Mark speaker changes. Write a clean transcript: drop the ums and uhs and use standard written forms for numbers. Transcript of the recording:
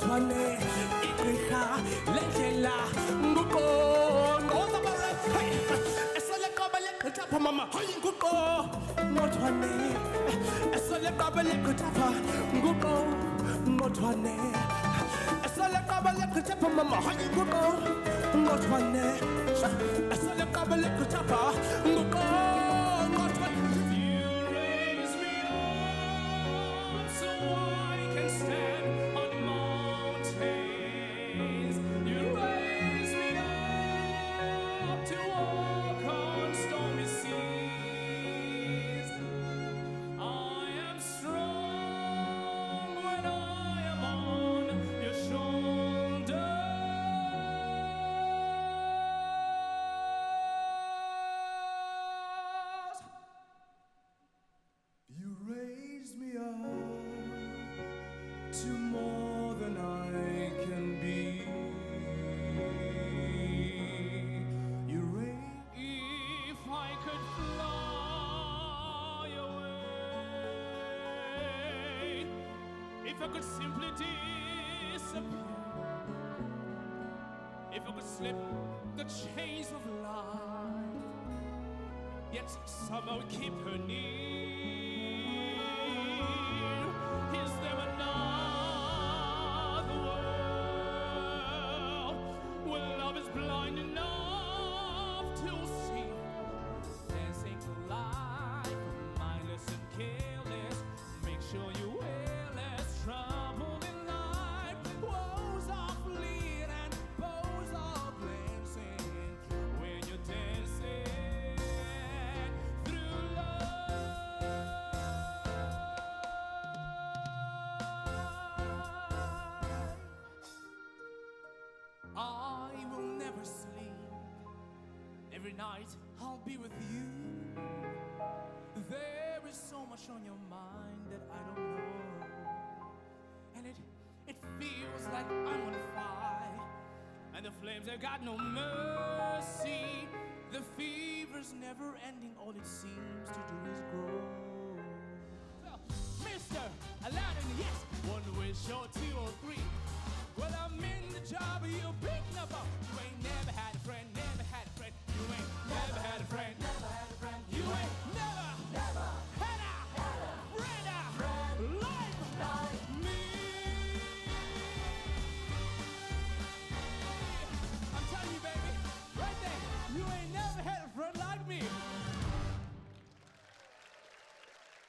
Speaker 1: ngotwane igqirha lendlela nguqo ngozabare esele qabele gqithapha mama hayi nguqo ngotwane esele qabele gqithapha nguqo ngotwane esele qabele gqithapha mama hayi nguqo ngotwane esele qabele gqithapha nguqo ngotwane.
Speaker 2: You raise me up so I can stand on mountains. You raise me up to walk on stormy seas. I am strong when I am on your shoulders.
Speaker 1: You raise me up to more than I can be. You raise
Speaker 2: If I could fly away, if I could simply disappear, if I could slip the chains of life, yet somehow keep her near. Is there another world where love is blind enough to see? Dancing life, mindless and careless. Make sure you wear less trouble in life. Woes are fleeting and bows are glancing when you're dancing through love. I will never sleep. Every night I'll be with you. There is so much on your mind that I don't know, and it feels like I'm on fire, and the flames have got no mercy. The fever's never ending. All it seems to do is grow. Well, Mr. Aladdin, yes, one wish or two or three. Well, I'm in the job you picked up. You ain't never had a friend, never had a friend. You ain't never had a friend.